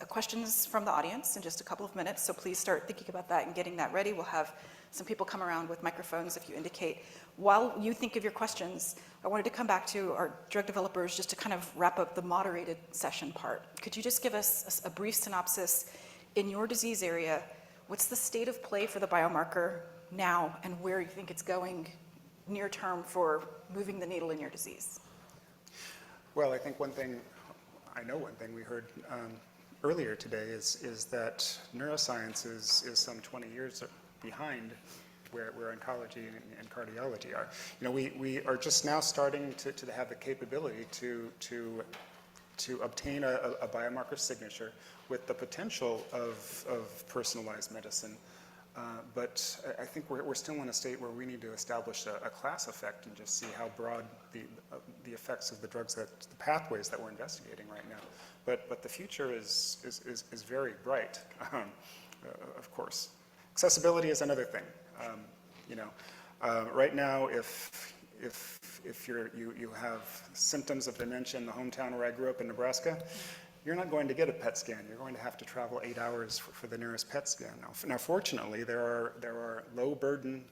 questions from the audience in just a couple of minutes, so please start thinking about that and getting that ready. We'll have some people come around with microphones if you indicate. While you think of your questions, I wanted to come back to our drug developers just to kind of wrap up the moderated session part. Could you just give us a brief synopsis in your disease area? What's the state of play for the biomarker now, and where you think it's going near term for moving the needle in your disease? Well, I think one thing we heard earlier today is that neuroscience is some 20 years behind where oncology and cardiology are. You know, we are just now starting to have the capability to obtain a biomarker signature with the potential of personalized medicine. But I think we're still in a state where we need to establish a class effect and just see how broad the effects of the drugs, the pathways that we're investigating right now. But the future is very bright, of course. Accessibility is another thing. Right now, if you have symptoms of dementia in the hometown where I grew up in Nebraska, you're not going to get a PET scan. You're going to have to travel 8 hours for the nearest PET scan. Now, fortunately, there are low burden,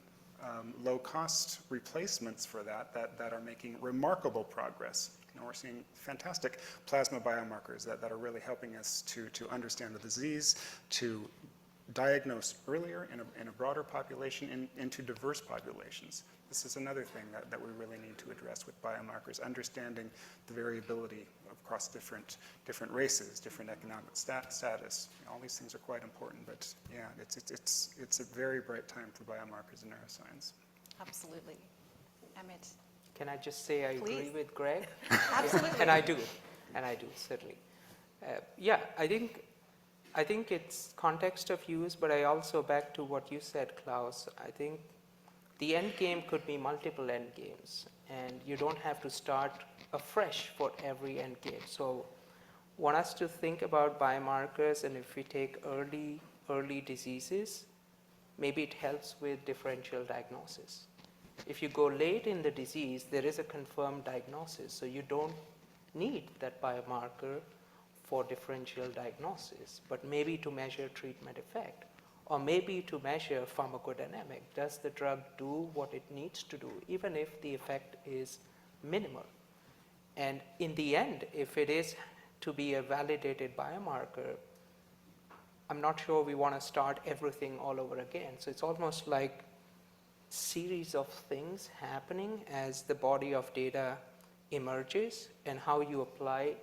low cost replacements for that are making remarkable progress. You know, we're seeing fantastic plasma biomarkers that are really helping us to understand the disease, to diagnose earlier in a broader population into diverse populations. This is another thing that we really need to address with biomarkers, understanding the variability across different races, different economic status. You know, all these things are quite important, but yeah, it's a very bright time for biomarkers in neuroscience. Absolutely. Emmett. Can I just say I Please. agree with Greg? Absolutely. Yeah, and I do, certainly. I think it's context of use, but I also, back to what you said, Klaus, I think the end game could be multiple end games, and you don't have to start afresh for every end game. So want us to think about biomarkers, and if we take early diseases, maybe it helps with differential diagnosis. If you go late in the disease, there is a confirmed diagnosis, so you don't need that biomarker for differential diagnosis, but maybe to measure treatment effect, or maybe to measure pharmacodynamic. Does the drug do what it needs to do, even if the effect is minimal? And in the end, if it is to be a validated biomarker, I'm not sure we want to start everything all over again. So it's almost like a series of things happening as the body of data emerges, and how you apply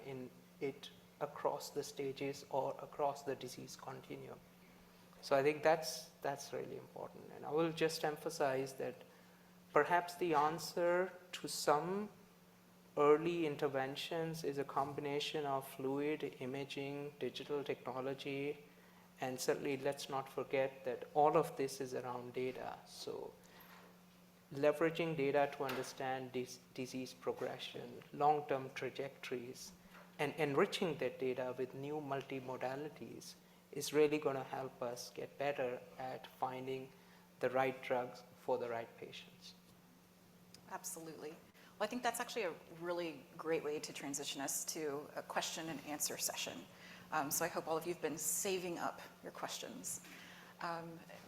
it across the stages or across the disease continuum. So I think that's really important. And I will just emphasize that perhaps the answer to some early interventions is a combination of fluid imaging, digital technology, and certainly let's not forget that all of this is around data. So leveraging data to understand disease progression, long-term trajectories, and enriching that data with new multimodalities is really going to help us get better at finding the right drugs for the right patients. Absolutely. Well, I think that's actually a really great way to transition us to a question and answer session. So I hope all of you have been saving up your questions.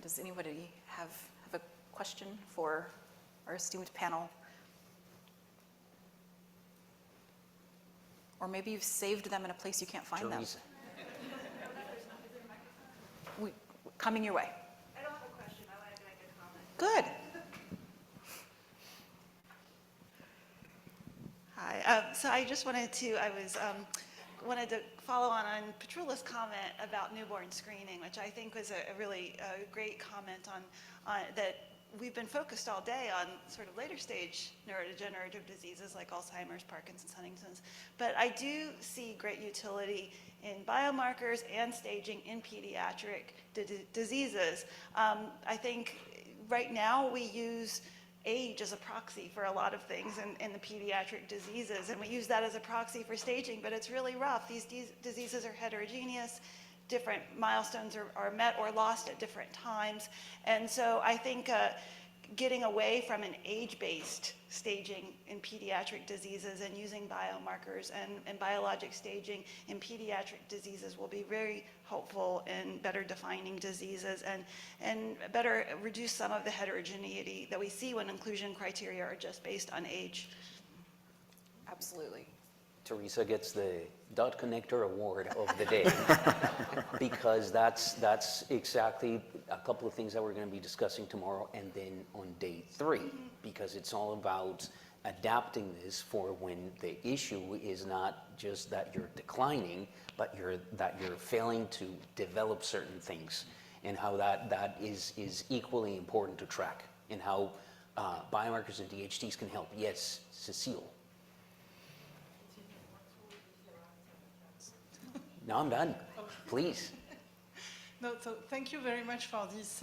Does anybody have a question for our esteemed panel? Or maybe you've saved them in a place you can't find them. Coming your way. I don't have a question. I wanted to make a comment. Good. Hi. So I just wanted to, wanted to follow on Petrula's comment about newborn screening, which I think was a really great comment on that. We've been focused all day on sort of later stage neurodegenerative diseases like Alzheimer's, Parkinson's, Huntington's, but I do see great utility in biomarkers and staging in pediatric diseases. I think right now we use age as a proxy for a lot of things in the pediatric diseases, and we use that as a proxy for staging, but it's really rough. These diseases are heterogeneous. Different milestones are met or lost at different times. And so I think getting away from an age-based staging in pediatric diseases and using biomarkers and biologic staging in pediatric diseases will be very helpful in better defining diseases and better reduce some of the heterogeneity that we see when inclusion criteria are just based on age. Absolutely. Teresa gets the dot connector award of the day because that's exactly a couple of things that we're going to be discussing tomorrow and then on day 3, because it's all about adapting this for when the issue is not just that you're declining, but that you're failing to develop certain things, and how that is equally important to track, and how biomarkers and DHTs can help. Yes, Cecile. No, I'm done. Please. No, so thank you very much for this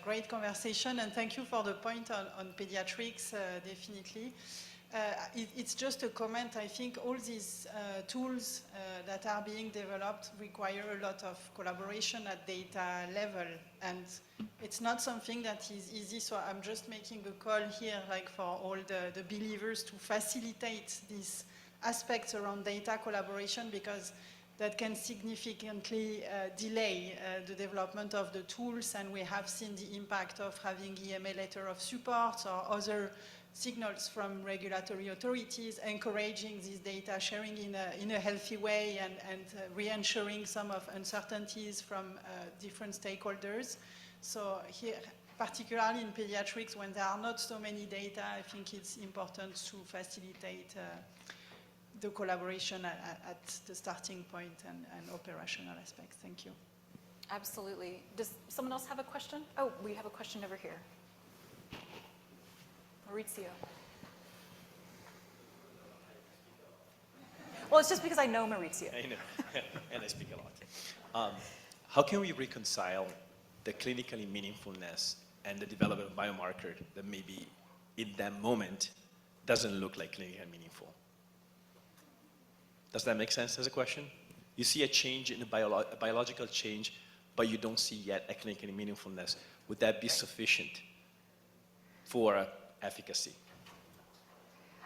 great conversation, and thank you for the point on pediatrics, definitely. It's just a comment. I think all these tools that are being developed require a lot of collaboration at data level, and it's not something that is easy, so I'm just making a call here, like for all the believers, to facilitate these aspects around data collaboration, because that can significantly delay the development of the tools, and we have seen the impact of having EMA letter of support or other signals from regulatory authorities encouraging this data sharing in a healthy way and re-ensuring some of uncertainties from different stakeholders. So here, particularly in pediatrics, when there are not so many data, I think it's important to facilitate the collaboration at the starting point and operational aspects. Thank you. Absolutely. Does someone else have a question? Oh, we have a question over here. Maurizio. Well, it's just because I know Maurizio. I know, and I speak a lot. How can we reconcile the clinically meaningfulness and the development of biomarker that maybe in that moment doesn't look like clinically meaningful? Does that make sense as a question? You see a change in a biological change, but you don't see yet a clinically meaningfulness. Would that be sufficient for efficacy?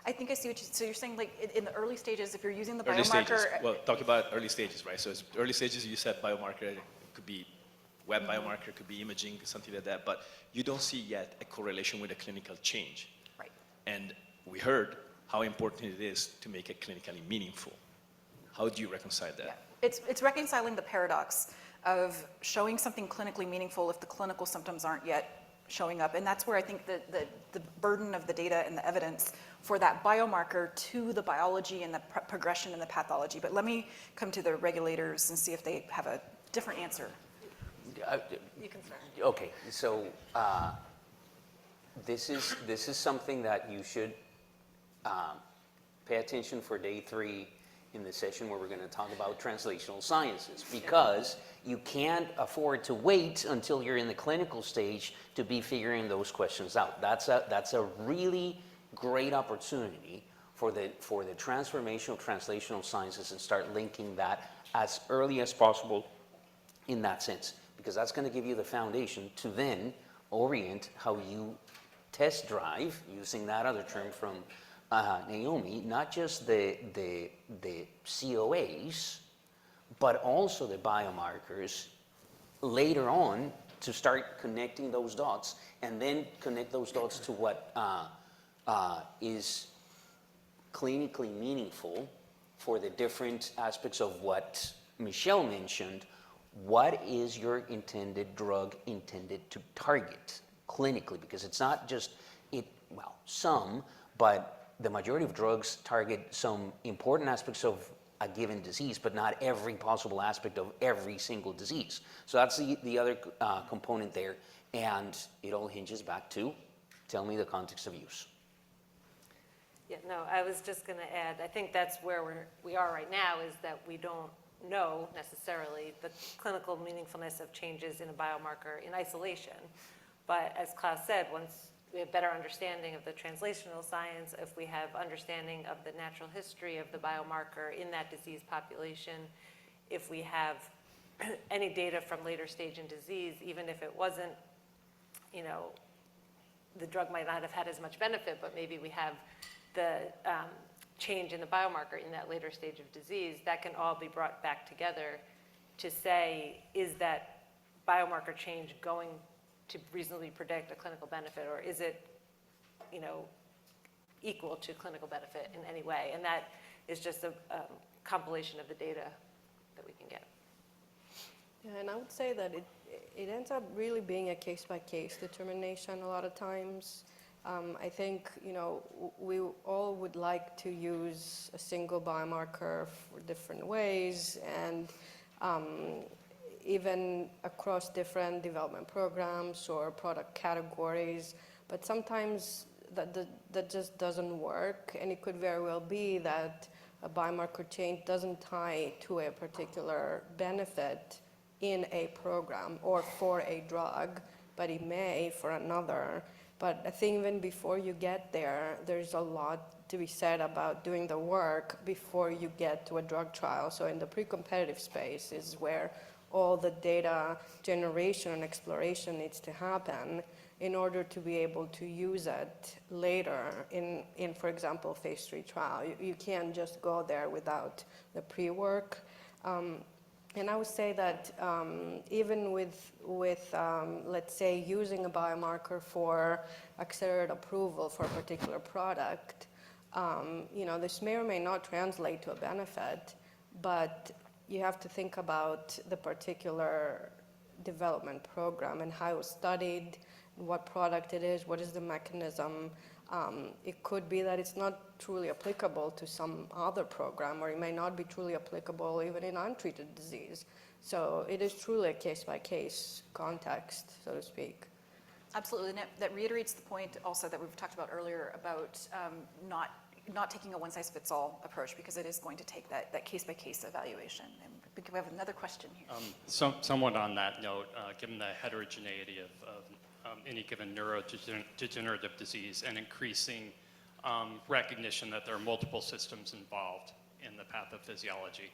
I think I see what so you're saying, like in the early stages, if you're using the Early biomarker. stages. Well, talk about early stages, right? So it's early stages, you said biomarker, it could be web biomarker, could be imaging, something like that, but you don't see yet a correlation with a clinical change. Right. And we heard how important it is to make it clinically meaningful. How do you reconcile that? Yeah. It's reconciling the paradox of showing something clinically meaningful if the clinical symptoms aren't yet showing up. And that's where I think the burden of the data and the evidence for that biomarker to the biology and the progression and the pathology. But let me come to the regulators and see if they have a different answer. You can start. Okay, so this is something that you should pay attention for day 3 in the session where we're going to talk about translational sciences, because you can't afford to wait until you're in the clinical stage to be figuring those questions out. That's a really great opportunity for the transformational translational sciences, and start linking that as early as possible in that sense, because that's going to give you the foundation to then orient how you test drive, using that other term from Naomi, not just the COAs, but also the biomarkers later on, to start connecting those dots, and then connect those dots to what is clinically meaningful for the different aspects of what Michelle mentioned. What is your intended drug intended to target clinically? Because it's not just some, but the majority of drugs target some important aspects of a given disease, but not every possible aspect of every single disease. So that's the other component there, and it all hinges back to, tell me the context of use. Yeah, no, I was just going to add, I think that's where we are right now, is that we don't know necessarily the clinical meaningfulness of changes in a biomarker in isolation. But as Klaus said, once we have better understanding of the translational science, if we have understanding of the natural history of the biomarker in that disease population, if we have any data from later stage in disease, even if it wasn't, the drug might not have had as much benefit, but maybe we have the change in the biomarker in that later stage of disease, that can all be brought back together to say, is that biomarker change going to reasonably predict a clinical benefit, or is it, you know, equal to clinical benefit in any way? And that is just a compilation of the data that we can get. Yeah, and I would say that it ends up really being a case-by-case determination a lot of times. I think, you know, we all would like to use a single biomarker for different ways, and even across different development programs or product categories, but sometimes that just doesn't work, and it could very well be that a biomarker change doesn't tie to a particular benefit in a program or for a drug, but it may for another. But I think even before you get there, there's a lot to be said about doing the work before you get to a drug trial. So in the pre-competitive space is where all the data generation and exploration needs to happen in order to be able to use it later in for example, phase 3 trial. You can't just go there without the pre-work. And I would say that even with let's say, using a biomarker for accelerated approval for a particular product, you know, this may or may not translate to a benefit, but you have to think about the particular development program and how it was studied, what product it is, what is the mechanism. It could be that it's not truly applicable to some other program, or it may not be truly applicable even in untreated disease. So it is truly a case-by-case context, so to speak. Absolutely, and that reiterates the point also that we've talked about earlier about not taking a one-size-fits-all approach, because it is going to take that case-by-case evaluation. And I think we have another question here. Somewhat on that note, given the heterogeneity of any given neurodegenerative disease and increasing recognition that there are multiple systems involved in the pathophysiology,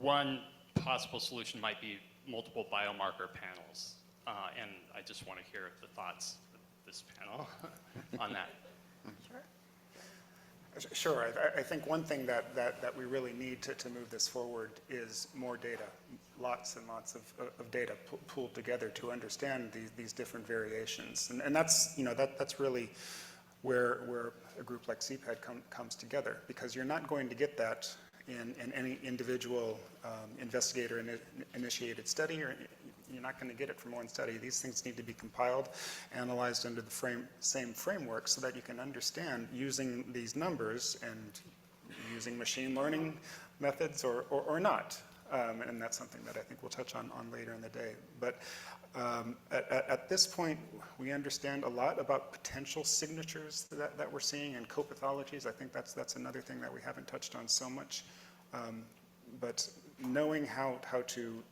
one possible solution might be multiple biomarker panels. And I just want to hear the thoughts of this panel on that. Sure. I think one thing that we really need to move this forward is more data, lots and lots of data pooled together to understand these different variations, and that's, you know, that's really where a group like CPAD comes together, because you're not going to get that in any individual investigator-initiated study, or you're not going to get it from one study. These things need to be compiled, analyzed under the same framework, so that you can understand using these numbers and using machine learning methods or not. And that's something that I think we'll touch on later in the day. But at this point, we understand a lot about potential signatures that we're seeing and co-pathologies. I think that's another thing that we haven't touched on so much. But knowing how to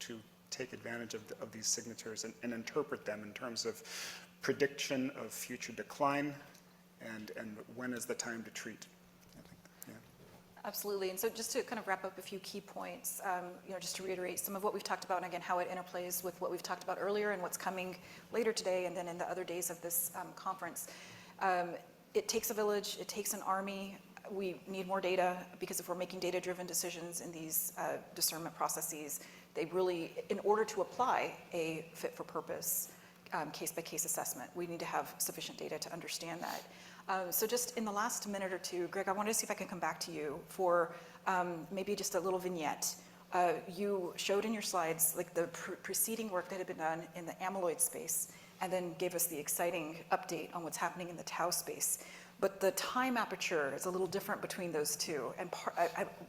take advantage of these signatures and interpret them in terms of prediction of future decline and when is the time to treat. I think, yeah. Absolutely, and so just to kind of wrap up a few key points, you know, just to reiterate some of what we've talked about, and again, how it interplays with what we've talked about earlier and what's coming later today and then in the other days of this conference. It takes a village, it takes an army. We need more data, because if we're making data-driven decisions in these discernment processes, they really, in order to apply a fit-for-purpose case-by-case assessment, we need to have sufficient data to understand that. So just in the last minute or two, Greg, I wanted to see if I can come back to you for maybe just a little vignette. You showed in your slides like the preceding work that had been done in the amyloid space, and then gave us the exciting update on what's happening in the tau space. But the time aperture is a little different between those two. And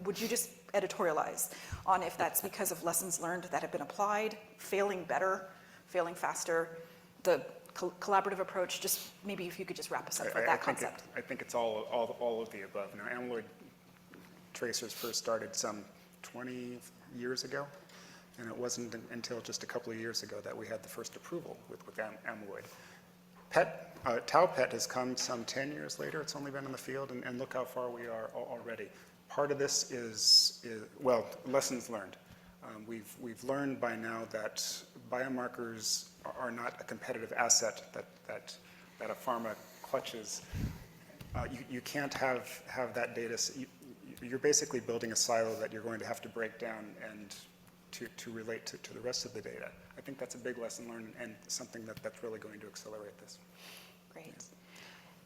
would you just editorialize on if that's because of lessons learned that have been applied, failing better, failing faster, the collaborative approach? Just maybe if you could just wrap us up with that concept. I think it's all of the above. Now, amyloid tracers first started some 20 years ago, and it wasn't until just a couple of years ago that we had the first approval with amyloid. Tau PET has come some 10 years later. It's only been in the field, and look how far we are already. Part of this is well, lessons learned. We've learned by now that biomarkers are not a competitive asset that a pharma clutches. You can't have that data. You're basically building a silo that you're going to have to break down and to relate to the rest of the data. I think that's a big lesson learned and something that's really going to accelerate this. Great.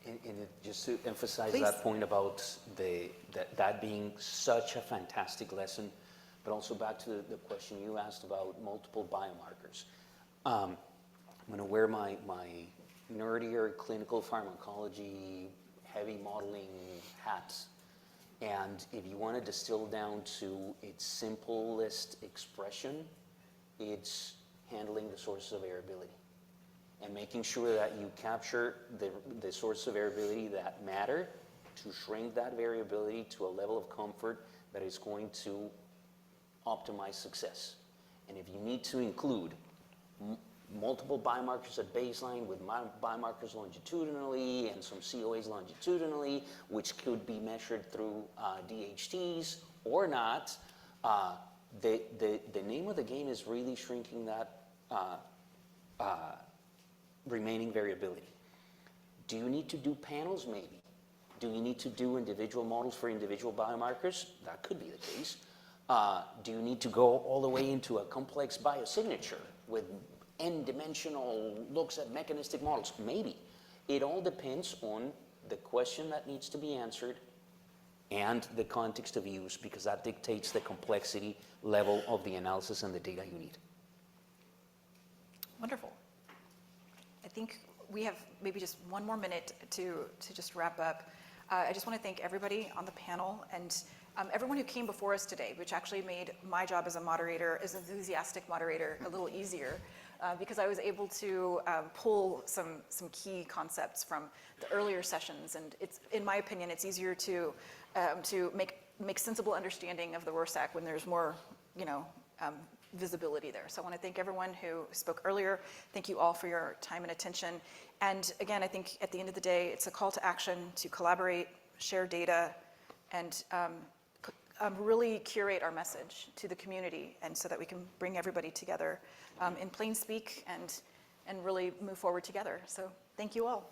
And just to emphasize Please. that point about that being such a fantastic lesson, but also back to the question you asked about multiple biomarkers. I'm going to wear my nerdier clinical pharmacology, heavy modeling hats. And if you want to distill down to its simplest expression, it's handling the sources of variability and making sure that you capture the sources of variability that matter to shrink that variability to a level of comfort that is going to optimize success. And if you need to include multiple biomarkers at baseline with biomarkers longitudinally and some COAs longitudinally, which could be measured through DHTs or not, the name of the game is really shrinking that remaining variability. Do you need to do panels? Maybe. Do you need to do individual models for individual biomarkers? That could be the case. Do you need to go all the way into a complex biosignature with n-dimensional looks at mechanistic models? Maybe. It all depends on the question that needs to be answered and the context of use, because that dictates the complexity level of the analysis and the data you need. Wonderful. I think we have maybe just one more minute to just wrap up. I just want to thank everybody on the panel and everyone who came before us today, which actually made my job as a moderator, as an enthusiastic moderator, a little easier because I was able to pull some key concepts from the earlier sessions. And it's, in my opinion, it's easier to make sensible understanding of the Rorschach when there's more, visibility there. So I want to thank everyone who spoke earlier. Thank you all for your time and attention. And again, I think at the end of the day, it's a call to action to collaborate, share data, and really curate our message to the community, and so that we can bring everybody together in plain speak and really move forward together. So thank you all.